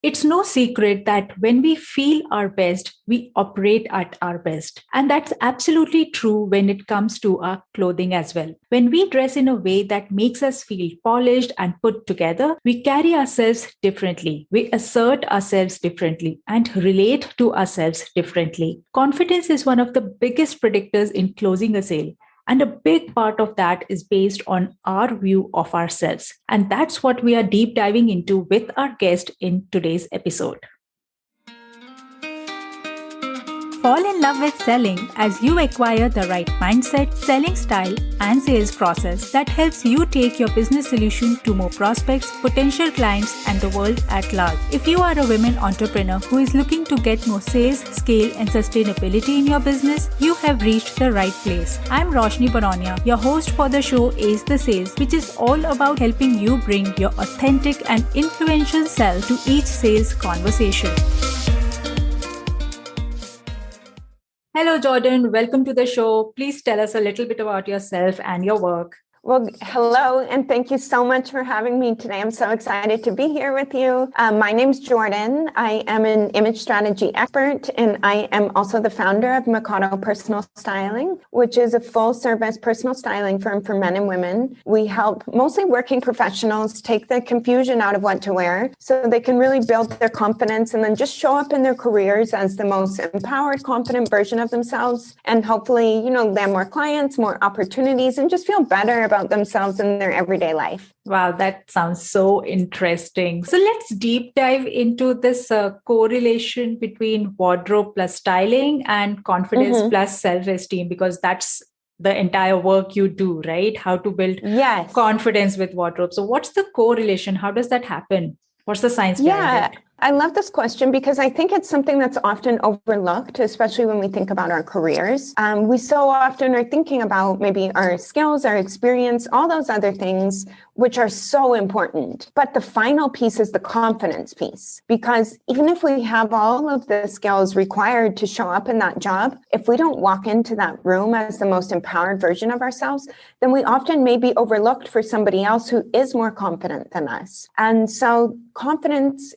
It's no secret that when we feel our best, we operate at our best. And that's absolutely true when it comes to our clothing as well. When we dress in a way that makes us feel polished and put together, we carry ourselves differently. We assert ourselves differently and relate to ourselves differently. Confidence is one of the biggest predictors in closing a sale. And a big part of that is based on our view of ourselves. And that's what we are deep diving into with our guest in today's episode. Fall in love with selling as you acquire the right mindset, selling style, and sales process that helps you take your business solution to more prospects, potential clients, and the world at large. If you are a women entrepreneur who is looking to get more sales, scale, and sustainability in your business, you have reached the right place. I'm Roshni Baronia, your host for the show Ace the Sales, which is all about helping you bring your authentic and influential self to each sales conversation. Hello, Jordan. Welcome to the show. Please tell us a little bit about yourself and your work. Well, hello, and thank you so much for having me today. I'm so excited to be here with you. My name's Jordan. I am an image strategy expert, and I am also the founder of MiKADO Personal Styling, which is a full-service personal styling firm for men and women. We help mostly working professionals take the confusion out of what to wear so they can really build their confidence and then just show up in their careers as the most empowered, confident version of themselves, and hopefully, land more clients, more opportunities, and just feel better about themselves in their everyday life. Wow, that sounds so interesting. So let's deep dive into this correlation between wardrobe plus styling and confidence plus self-esteem, because that's the entire work you do, right? How to build confidence with wardrobe. So what's the correlation? How does that happen? What's the science behind it? I love this question because I think it's something that's often overlooked, especially when we think about our careers. We so often are thinking about maybe our skills, our experience, all those other things, which are so important. But the final piece is the confidence piece, because even if we have all of the skills required to show up in that job, if we don't walk into that room as the most empowered version of ourselves, then we often may be overlooked for somebody else who is more confident than us. And so confidence,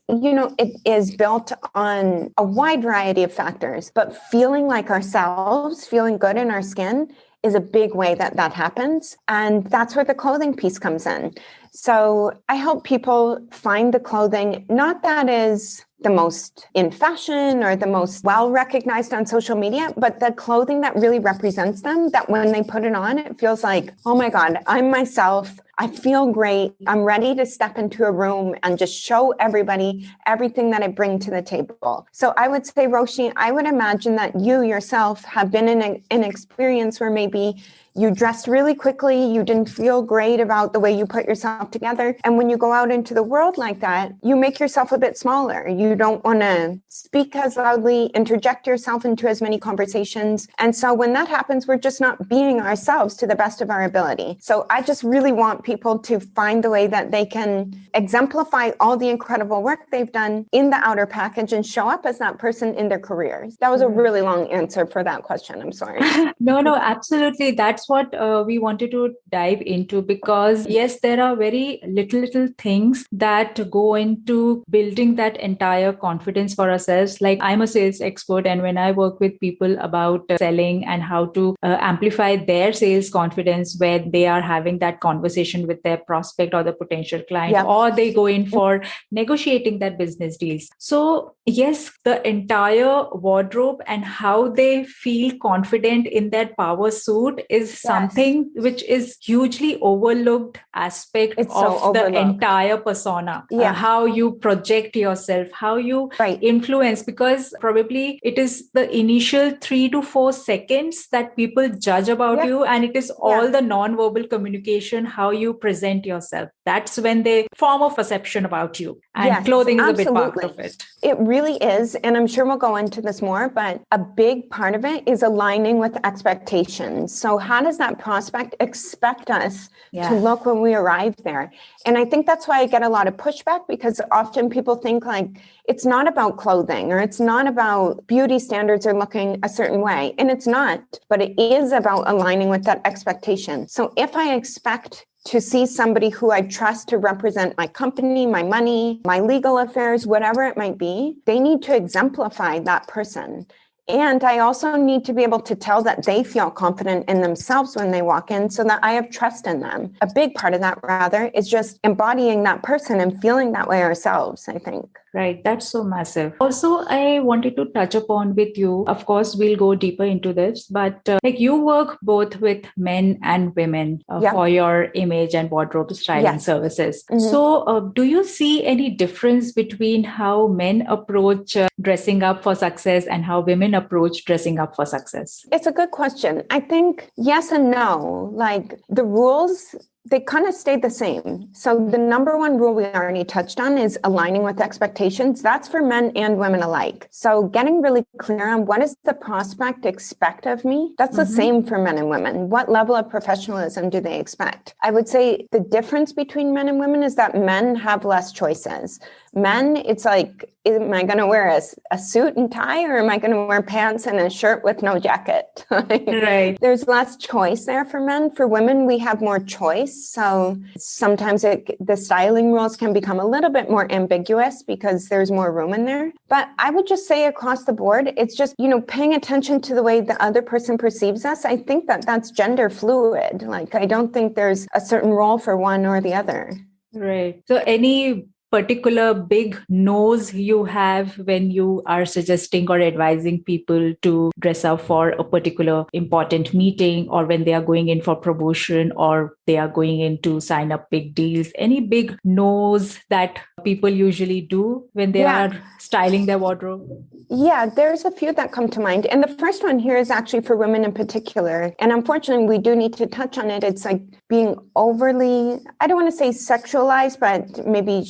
it is built on a wide variety of factors, but feeling like ourselves, feeling good in our skin is a big way that happens. And that's where the clothing piece comes in. So I help people find the clothing, not that is the most in fashion or the most well-recognized on social media, but the clothing that really represents them, that when they put it on, it feels like, oh my God, I'm myself. I feel great. I'm ready to step into a room and just show everybody everything that I bring to the table. So I would say, Roshni, I would imagine that you yourself have been in an experience where maybe you dressed really quickly, you didn't feel great about the way you put yourself together. And when you go out into the world like that, you make yourself a bit smaller. You don't want to speak as loudly, interject yourself into as many conversations. And so when that happens, we're just not being ourselves to the best of our ability. So I just really want people to find the way that they can exemplify all the incredible work they've done in the outer package and show up as that person in their careers. That was a really long answer for that question. I'm sorry. No, absolutely. That's what we wanted to dive into, because yes, there are very little things that go into building that entire confidence for ourselves. Like, I'm a sales expert, and when I work with people about selling and how to amplify their sales confidence when they are having that conversation with their prospect or the potential client, or they go in for negotiating that business deals. So yes, the entire wardrobe and how they feel confident in that power suit is something which is hugely overlooked aspect of the entire persona. How you project yourself, how you influence, because probably it is the initial 3 to 4 seconds that people judge about you, and it is all the non-verbal communication, how you present yourself. That's when they form a perception about you. And clothing is a big part of it. It really is. And I'm sure we'll go into this more, but a big part of it is aligning with expectations. So how does that prospect expect us to look when we arrive there? And I think that's why I get a lot of pushback, because often people think like it's not about clothing, or it's not about beauty standards or looking a certain way. And it's not, but it is about aligning with that expectation. So if I expect to see somebody who I trust to represent my company, my money, my legal affairs, whatever it might be, they need to exemplify that person. And I also need to be able to tell that they feel confident in themselves when they walk in so that I have trust in them. A big part of that, rather, is just embodying that person and feeling that way ourselves, I think. Right. That's so massive. Also, I wanted to touch upon with you. Of course, we'll go deeper into this, but like you work both with men and women for your image and wardrobe styling services. Mm-hmm. So do you see any difference between how men approach dressing up for success and how women approach dressing up for success? It's a good question. I think yes and no. Like the rules, they kind of stayed the same. So the number one rule we already touched on is aligning with expectations. That's for men and women alike. So getting really clear on what does the prospect expect of me? That's the same for men and women. What level of professionalism do they expect? I would say the difference between men and women is that men have less choices. Men, it's like, am I going to wear a suit and tie, or am I going to wear pants and a shirt with no jacket? Right. There's less choice there for men. For women, we have more choice. So sometimes the styling rules can become a little bit more ambiguous because there's more room in there. But I would just say across the board, it's just, paying attention to the way the other person perceives us. I think that that's gender fluid. Like, I don't think there's a certain role for one or the other. Right. So any particular big no's you have when you are suggesting or advising people to dress up for a particular important meeting, or when they are going in for promotion, or they are going in to sign up big deals? Any big no's that people usually do when they are styling their wardrobe? Yeah, there's a few that come to mind. And the first one here is actually for women in particular. And unfortunately, we do need to touch on it. It's like being overly, I don't want to say sexualized, but maybe,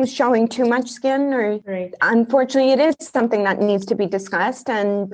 showing too much skin, or unfortunately, it is something that needs to be discussed. And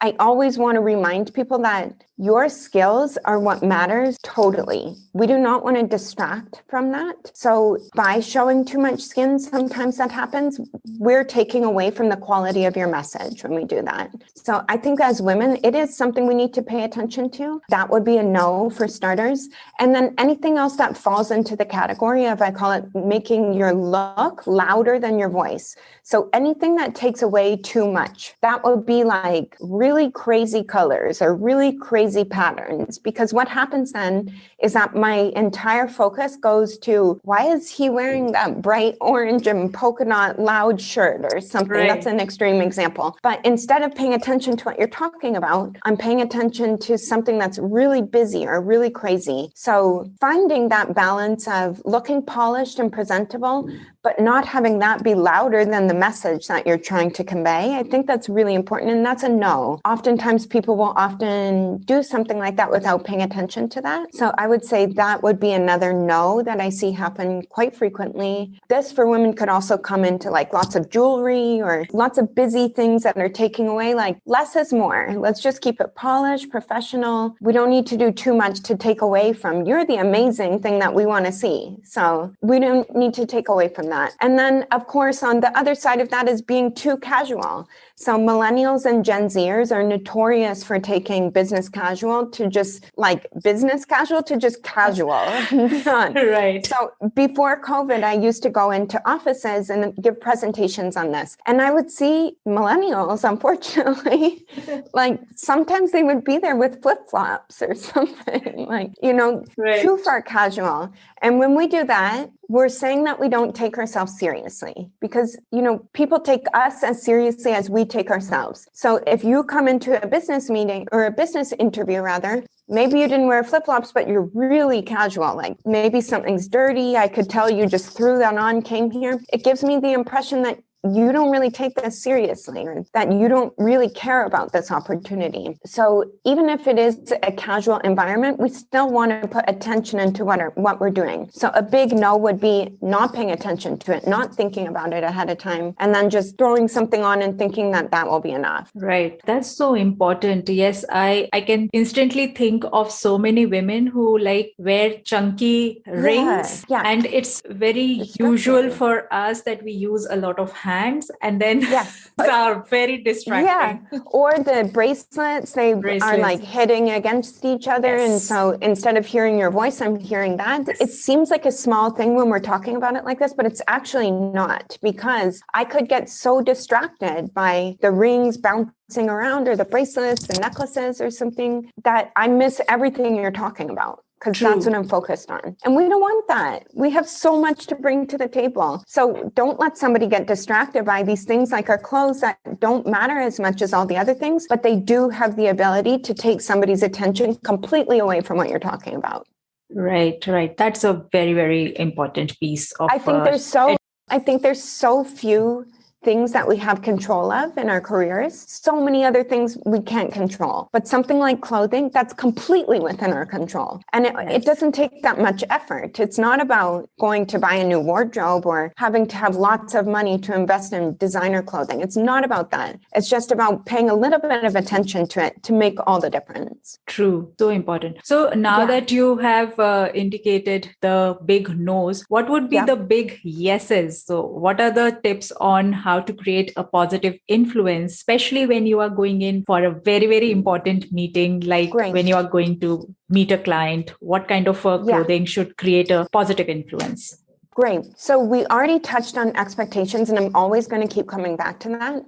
I always want to remind people that your skills are what matters totally. We do not want to distract from that. So by showing too much skin, sometimes that happens, we're taking away from the quality of your message when we do that. So I think as women, it is something we need to pay attention to. That would be a no for starters. And then anything else that falls into the category of, I call it, making your look louder than your voice. So anything that takes away too much, that would be like really crazy colors or really crazy patterns. Because what happens then is that my entire focus goes to, why is he wearing that bright orange and polka dot loud shirt or something? That's an extreme example. But instead of paying attention to what you're talking about, I'm paying attention to something that's really busy or really crazy. So finding that balance of looking polished and presentable, but not having that be louder than the message that you're trying to convey, I think that's really important. And that's a no. Oftentimes people will often do something like that without paying attention to that. So I would say that would be another no that I see happen quite frequently. This for women could also come into like lots of jewelry or lots of busy things that are taking away, like less is more. Let's just keep it polished, professional. We don't need to do too much to take away from, you're the amazing thing that we want to see. So we don't need to take away from that. And then, of course, on the other side of that is being too casual. So millennials and Gen Zers are notorious for taking business casual to just casual. Right. So before COVID, I used to go into offices and give presentations on this. And I would see millennials, unfortunately, like sometimes they would be there with flip-flops or something, like, too far casual. And when we do that, we're saying that we don't take ourselves seriously because, people take us as seriously as we take ourselves. So if you come into a business meeting or a business interview, rather, maybe you didn't wear flip-flops, but you're really casual. Like maybe something's dirty. I could tell you just threw that on, came here. It gives me the impression that you don't really take this seriously, or that you don't really care about this opportunity. So even if it is a casual environment, we still want to put attention into what we're doing. So a big no would be not paying attention to it, not thinking about it ahead of time, and then just throwing something on and thinking that will be enough. Right. That's so important. Yes, I can instantly think of so many women who like wear chunky rings. Yeah. And it's very usual for us that we use a lot of hands, and then Yes. are very distracting. Yeah. Or the bracelets, they are like hitting against each other. Yes. And so instead of hearing your voice, I'm hearing that. It seems like a small thing when we're talking about it like this, but it's actually not, because I could get so distracted by the rings bouncing around or the bracelets, the necklaces or something, that I miss everything you're talking about. Because that's what I'm focused on. And we don't want that. We have so much to bring to the table. So don't let somebody get distracted by these things like our clothes that don't matter as much as all the other things, but they do have the ability to take somebody's attention completely away from what you're talking about. Right. That's a very, very important piece of I think there's so few things that we have control of in our careers. So many other things we can't control. But something like clothing, that's completely within our control. And it doesn't take that much effort. It's not about going to buy a new wardrobe or having to have lots of money to invest in designer clothing. It's not about that. It's just about paying a little bit of attention to it to make all the difference. True. So important. So now that you have indicated the big no's, what would be the big yeses? So what are the tips on how to create a positive influence, especially when you are going in for a very, very important meeting, like when you are going to meet a client? What kind of clothing should create a positive influence? Great. So we already touched on expectations, and I'm always going to keep coming back to that.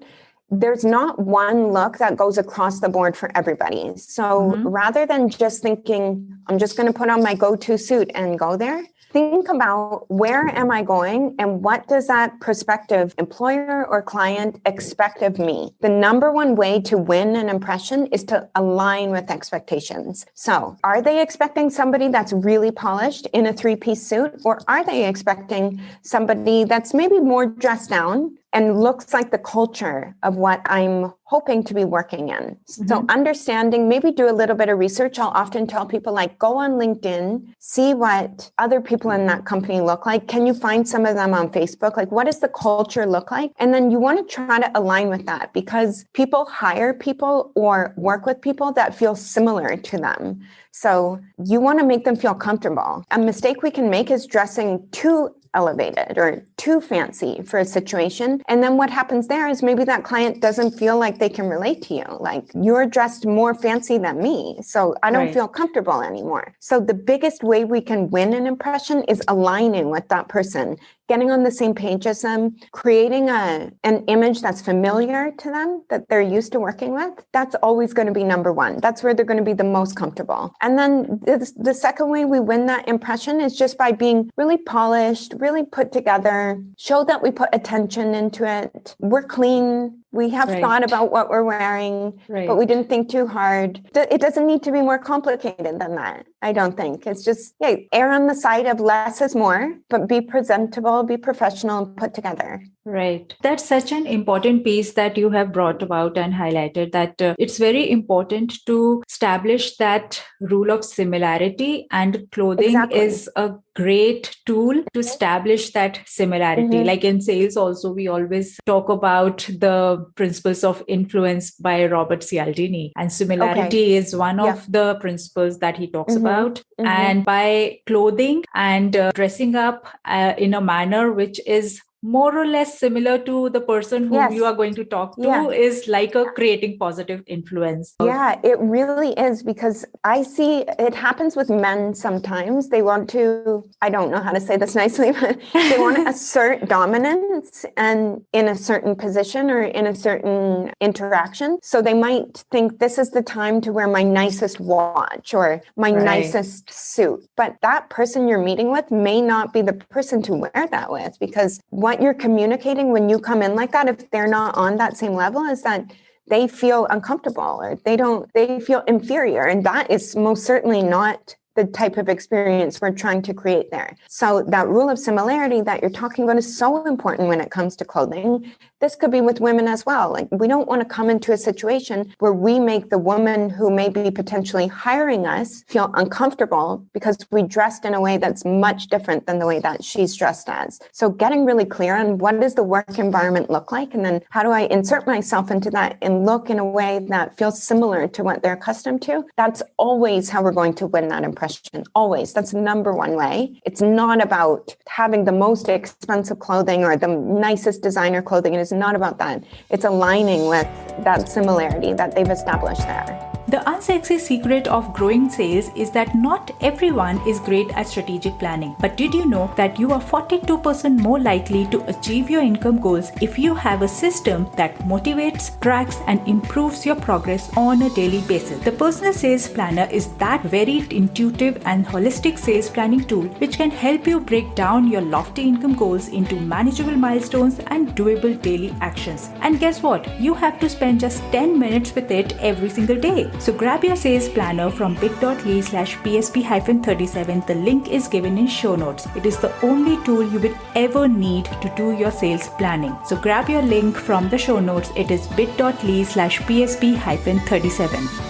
There's not one look that goes across the board for everybody. So rather than just thinking, I'm just going to put on my go-to suit and go there, think about, where am I going and what does that prospective employer or client expect of me? The number one way to win an impression is to align with expectations. So are they expecting somebody that's really polished in a 3-piece suit, or are they expecting somebody that's maybe more dressed down and looks like the culture of what I'm hoping to be working in? So understanding, maybe do a little bit of research. I'll often tell people, like, go on LinkedIn, see what other people in that company look like. Can you find some of them on Facebook? Like, what does the culture look like? And then you want to try to align with that, because people hire people or work with people that feel similar to them. So you want to make them feel comfortable. A mistake we can make is dressing too elevated or too fancy for a situation. And then what happens there is maybe that client doesn't feel like they can relate to you. Like, you're dressed more fancy than me, so I don't feel comfortable anymore. So the biggest way we can win an impression is aligning with that person, getting on the same page as them, creating an image that's familiar to them, that they're used to working with. That's always going to be number one. That's where they're going to be the most comfortable. And then the second way we win that impression is just by being really polished, really put together, show that we put attention into it. We're clean. We have thought about what we're wearing, but we didn't think too hard. It doesn't need to be more complicated than that, I don't think. It's just, err on the side of less is more, but be presentable, be professional, put together. Right. That's such an important piece that you have brought about and highlighted, that it's very important to establish that rule of similarity, and clothing is a great tool to establish that similarity. Like in sales also, we always talk about the principles of influence by Robert Cialdini, and similarity is one of the principles that he talks about. And by clothing and dressing up in a manner which is more or less similar to the person whom you are going to talk to is like a creating positive influence. Yeah, it really is, because I see it happens with men sometimes. They want to, I don't know how to say this nicely, but they want to assert dominance and in a certain position or in a certain interaction. So they might think, this is the time to wear my nicest watch or my nicest suit. But that person you're meeting with may not be the person to wear that with, because what you're communicating when you come in like that, if they're not on that same level, is that they feel uncomfortable or they feel inferior. And that is most certainly not the type of experience we're trying to create there. So that rule of similarity that you're talking about is so important when it comes to clothing. this could be with women as well. Like, we don't want to come into a situation where we make the woman who may be potentially hiring us feel uncomfortable because we dressed in a way that's much different than the way that she's dressed as. So getting really clear on what does the work environment look like, and then how do I insert myself into that and look in a way that feels similar to what they're accustomed to, that's always how we're going to win that impression. Always. That's the number one way. It's not about having the most expensive clothing or the nicest designer clothing. It is not about that. It's aligning with that similarity that they've established there. The unsexy secret of growing sales is that not everyone is great at strategic planning. But did you know that you are 42% more likely to achieve your income goals if you have a system that motivates, tracks, and improves your progress on a daily basis? The Personal Sales Planner is that very intuitive and holistic sales planning tool which can help you break down your lofty income goals into manageable milestones and doable daily actions. And guess what? You have to spend just 10 minutes with it every single day. So grab your sales planner from bit.ly/PSP-37. The link is given in show notes. It is the only tool you will ever need to do your sales planning. So grab your link from the show notes. It is bit.ly/PSP-37.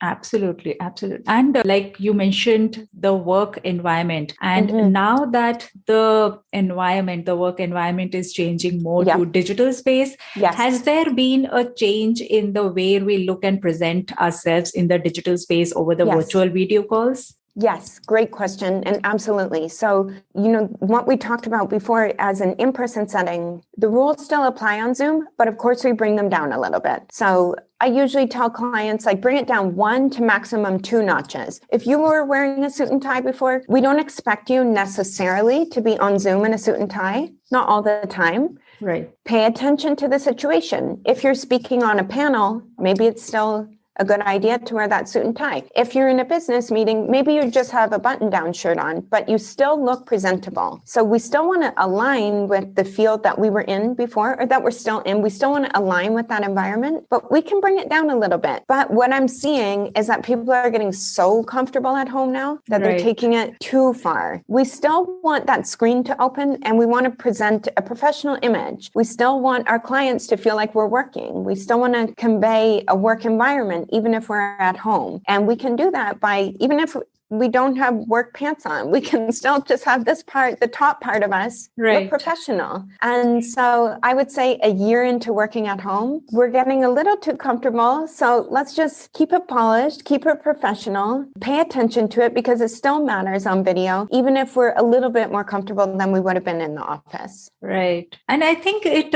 Absolutely. And like you mentioned, the work environment. And now that the work environment is changing more to digital space, has there been a change in the way we look and present ourselves in the digital space over the virtual video calls? Yes, great question. And absolutely. So, what we talked about before as an in-person setting, the rules still apply on Zoom, but of course we bring them down a little bit. So I usually tell clients, bring it down 1 to maximum 2 notches. If you were wearing a suit and tie before, we don't expect you necessarily to be on Zoom in a suit and tie, not all the time. Right. Pay attention to the situation. If you're speaking on a panel, maybe it's still a good idea to wear that suit and tie. If you're in a business meeting, maybe you just have a button-down shirt on, but you still look presentable. So we still want to align with the field that we were in before, or that we're still in. We still want to align with that environment, but we can bring it down a little bit. But what I'm seeing is that people are getting so comfortable at home now that they're taking it too far. We still want that screen to open, and we want to present a professional image. We still want our clients to feel like we're working. We still want to convey a work environment, even if we're at home. And we can do that by, even if we don't have work pants on, we can still just have this part, the top part of us, look professional. And so I would say a year into working at home, we're getting a little too comfortable. So let's just keep it polished, keep it professional, pay attention to it, because it still matters on video, even if we're a little bit more comfortable than we would have been in the office. Right. And I think it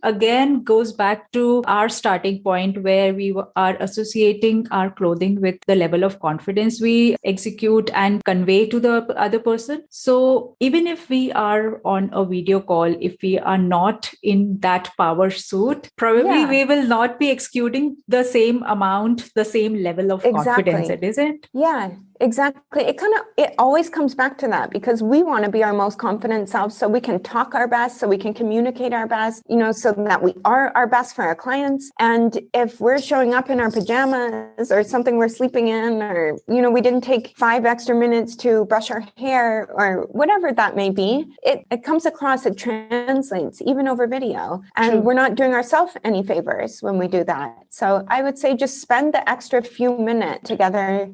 again goes back to our starting point where we are associating our clothing with the level of confidence we execute and convey to the other person. So even if we are on a video call, if we are not in that power suit, probably we will not be executing the same amount, the same level of confidence, isn't it? Yeah. Exactly. It always comes back to that, because we want to be our most confident selves so we can talk our best, so we can communicate our best, so that we are our best for our clients. And if we're showing up in our pajamas or something we're sleeping in, or, we didn't take 5 extra minutes to brush our hair or whatever that may be, it comes across, it translates even over video. And we're not doing ourselves any favors when we do that. So I would say just spend the extra few minutes together,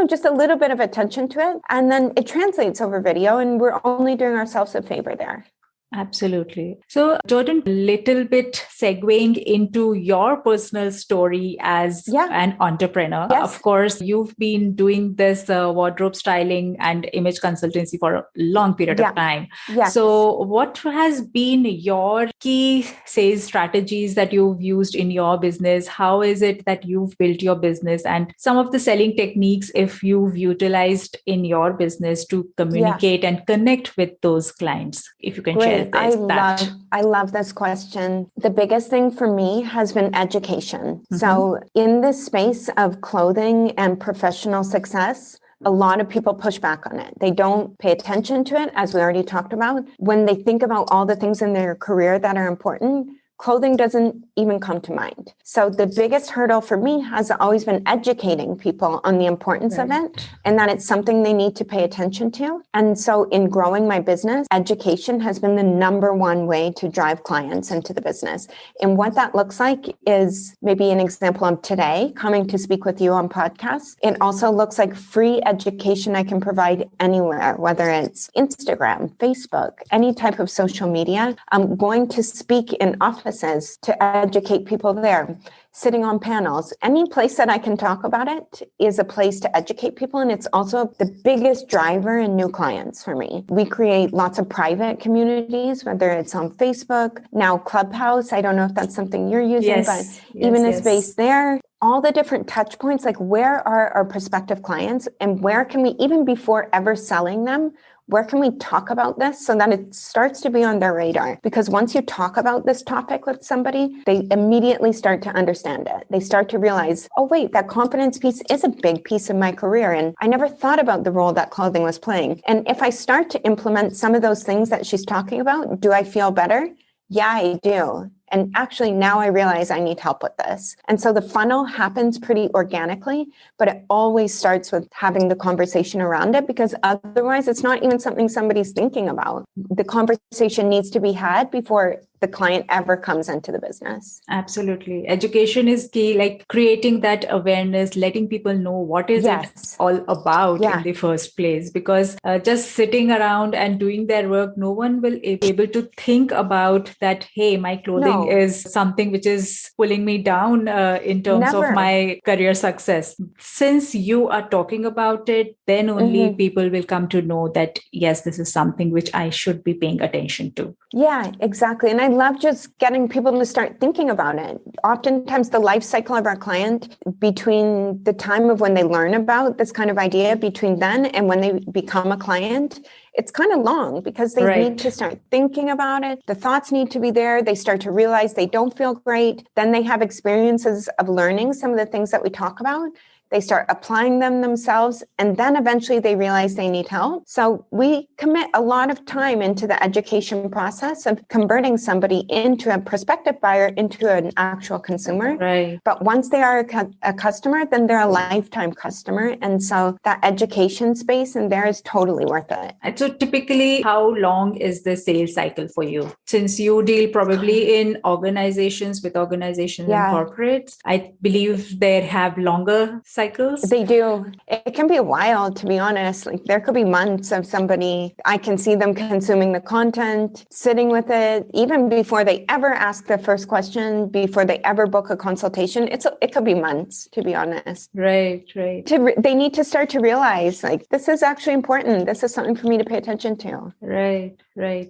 just a little bit of attention to it. And then it translates over video, and we're only doing ourselves a favor there. Absolutely. So, Jordan, a little bit segueing into your personal story as an entrepreneur. Yes. Of course, you've been doing this wardrobe styling and image consultancy for a long period of time. Yes. So what has been your key sales strategies that you've used in your business? How is it that you've built your business, and some of the selling techniques if you've utilized in your business to communicate and connect with those clients? If you can share. I love this question. The biggest thing for me has been education. So in this space of clothing and professional success, a lot of people push back on it. They don't pay attention to it, as we already talked about. When they think about all the things in their career that are important, clothing doesn't even come to mind. So the biggest hurdle for me has always been educating people on the importance of it and that it's something they need to pay attention to. And so in growing my business, education has been the number one way to drive clients into the business. And what that looks like is maybe an example of today coming to speak with you on podcasts. It also looks like free education I can provide anywhere, whether it's Instagram, Facebook, any type of social media. I'm going to speak in offices to educate people there, sitting on panels. Any place that I can talk about it is a place to educate people. And it's also the biggest driver in new clients for me. We create lots of private communities, whether it's on Facebook, now Clubhouse. I don't know if that's something you're using, but even a space there. All the different touch points, like where are our prospective clients and where can we, even before ever selling them, where can we talk about this so that it starts to be on their radar? Because once you talk about this topic with somebody, they immediately start to understand it. They start to realize, oh, wait, that confidence piece is a big piece of my career. And I never thought about the role that clothing was playing. And if I start to implement some of those things that she's talking about, do I feel better? Yeah, I do. And actually, now I realize I need help with this. And so the funnel happens pretty organically, but it always starts with having the conversation around it, because otherwise it's not even something somebody's thinking about. The conversation needs to be had before the client ever comes into the business. Absolutely. Education is key, like creating that awareness, letting people know what is it all about in the first place, because just sitting around and doing their work, no one will be able to think about that, hey, my clothing is something which is pulling me down in terms of my career success. Since you are talking about it, then only people will come to know that, yes, this is something which I should be paying attention to. Yeah, exactly. And I love just getting people to start thinking about it. Oftentimes the life cycle of our client, between the time of when they learn about this kind of idea, between then and when they become a client, it's kind of long because they need to start thinking about it. The thoughts need to be there. They start to realize they don't feel great. Then they have experiences of learning some of the things that we talk about. They start applying them themselves, and then eventually they realize they need help. So we commit a lot of time into the education process of converting somebody into a prospective buyer into an actual consumer. Right. But once they are a customer, then they're a lifetime customer. And so that education space in there is totally worth it. And so typically, how long is the sales cycle for you? Since you deal probably in organizations and corporates, I believe they have longer cycles? They do. It can be a while, to be honest. Like there could be months of somebody, I can see them consuming the content, sitting with it, even before they ever ask the first question, before they ever book a consultation. It could be months, to be honest. Right. They need to start to realize, like, this is actually important. This is something for me to pay attention to. Right.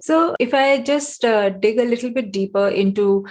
So if I just dig a little bit deeper into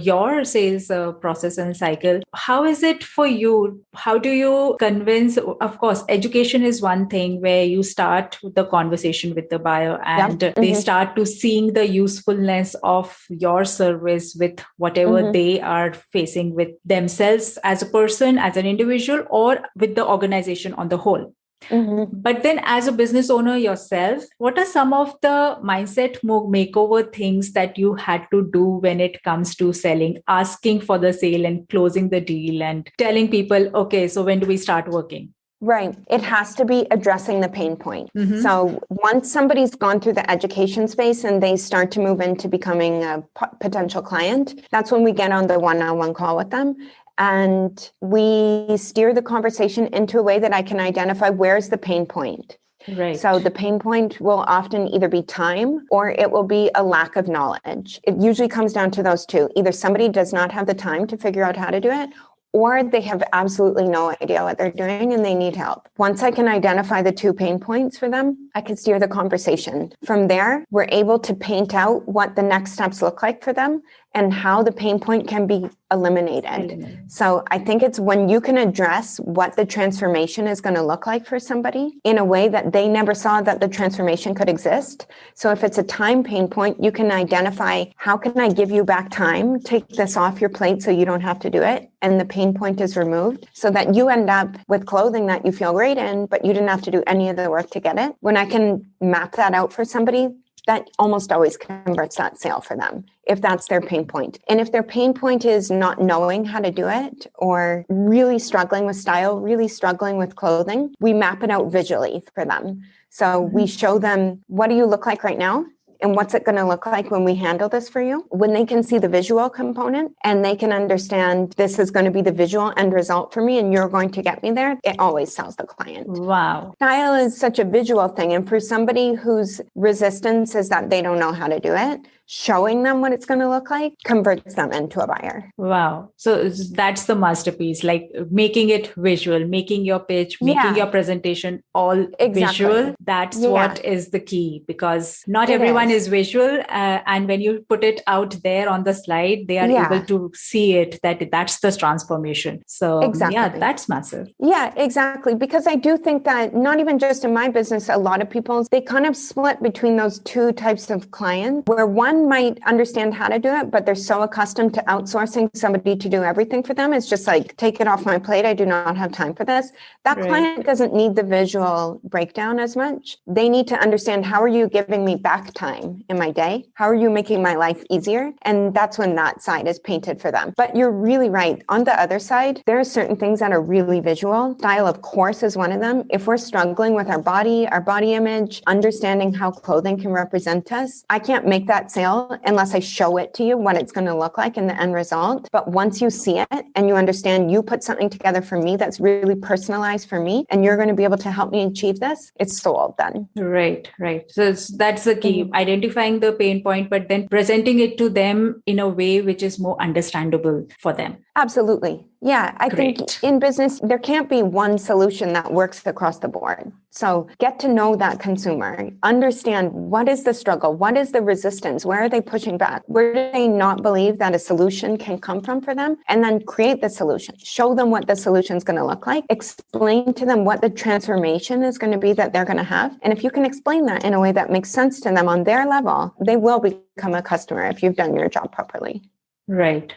your sales process and cycle, how is it for you? How do you convince? Of course, education is one thing where you start the conversation with the buyer and they start to seeing the usefulness of your service with whatever they are facing with themselves as a person, as an individual, or with the organization on the whole. But then as a business owner yourself, what are some of the mindset makeover things that you had to do when it comes to selling, asking for the sale and closing the deal and telling people, okay, so when do we start working? Right. It has to be addressing the pain point. So once somebody's gone through the education space and they start to move into becoming a potential client, that's when we get on the one-on-one call with them. And we steer the conversation into a way that I can identify where's the pain point. Right. So the pain point will often either be time or it will be a lack of knowledge. It usually comes down to those two. Either somebody does not have the time to figure out how to do it, or they have absolutely no idea what they're doing and they need help. Once I can identify the two pain points for them, I can steer the conversation. From there, we're able to paint out what the next steps look like for them and how the pain point can be eliminated. So I think it's when you can address what the transformation is going to look like for somebody in a way that they never saw that the transformation could exist. So if it's a time pain point, you can identify, how can I give you back time? Take this off your plate so you don't have to do it. And the pain point is removed so that you end up with clothing that you feel great in, but you didn't have to do any of the work to get it. When I can map that out for somebody, that almost always converts that sale for them, if that's their pain point. And if their pain point is not knowing how to do it or really struggling with style, really struggling with clothing, we map it out visually for them. So we show them, what do you look like right now? And what's it going to look like when we handle this for you? When they can see the visual component and they can understand this is going to be the visual end result for me and you're going to get me there, it always sells the client. Wow. Style is such a visual thing. And for somebody whose resistance is that they don't know how to do it, showing them what it's going to look like converts them into a buyer. Wow. So that's the masterpiece, like making it visual, making your pitch, making your presentation all visual. That's what is the key, because not everyone is visual. And when you put it out there on the slide, they are able to see it, that's the transformation. So that's massive. Yeah, exactly. Because I do think that not even just in my business, a lot of people, they kind of split between those two types of clients, where one might understand how to do it, but they're so accustomed to outsourcing somebody to do everything for them. It's just like, take it off my plate. I do not have time for this. That client doesn't need the visual breakdown as much. They need to understand, how are you giving me back time in my day? How are you making my life easier? And that's when that side is painted for them. But you're really right. On the other side, there are certain things that are really visual. Style, of course, is one of them. If we're struggling with our body image, understanding how clothing can represent us, I can't make that sale unless I show it to you, what it's going to look like in the end result. But once you see it and you understand you put something together for me that's really personalized for me, and you're going to be able to help me achieve this, it's sold then. Right. So that's the key, identifying the pain point, but then presenting it to them in a way which is more understandable for them. Absolutely. Yeah, I think in business, there can't be one solution that works across the board. So get to know that consumer, understand what is the struggle, what is the resistance, where are they pushing back, where do they not believe that a solution can come from for them, and then create the solution. Show them what the solution is going to look like, explain to them what the transformation is going to be that they're going to have. And if you can explain that in a way that makes sense to them on their level, they will become a customer if you've done your job properly. Right.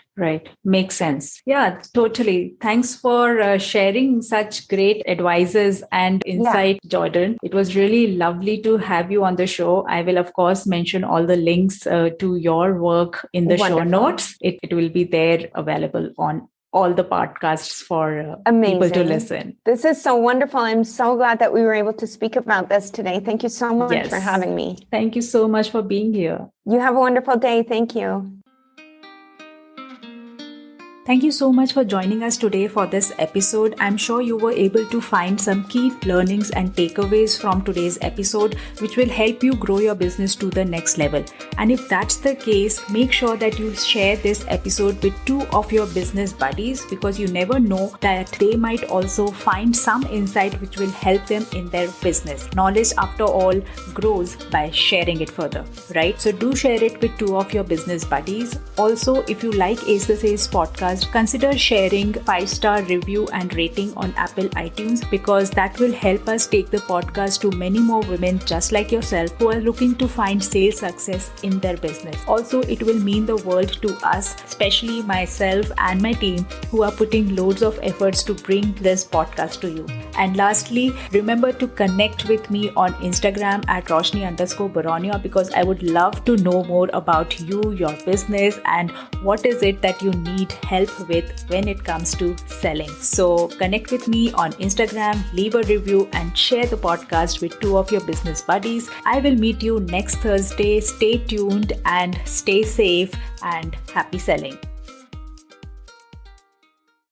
Makes sense. Yeah, totally. Thanks for sharing such great advices and insight, Jordan. It was really lovely to have you on the show. I will, of course, mention all the links to your work in the show notes. It will be there available on all the podcasts for people to listen. This is so wonderful. I'm so glad that we were able to speak about this today. Thank you so much for having me. Thank you so much for being here. You have a wonderful day. Thank you. Thank you so much for joining us today for this episode. I'm sure you were able to find some key learnings and takeaways from today's episode, which will help you grow your business to the next level. And if that's the case, make sure that you share this episode with 2 of your business buddies, because you never know that they might also find some insight which will help them in their business. Knowledge, after all, grows by sharing it further, right? So do share it with 2 of your business buddies. Also, if you like Ace the Sales podcast, consider sharing 5-star review and rating on Apple iTunes, because that will help us take the podcast to many more women just like yourself who are looking to find sales success in their business. Also, it will mean the world to us, especially myself and my team who are putting loads of efforts to bring this podcast to you. And lastly, remember to connect with me on Instagram at Roshni_Baronia, because I would love to know more about you, your business, and what is it that you need help with when it comes to selling. So connect with me on Instagram, leave a review, and share the podcast with 2 of your business buddies. I will meet you next Thursday. Stay tuned and stay safe and happy selling.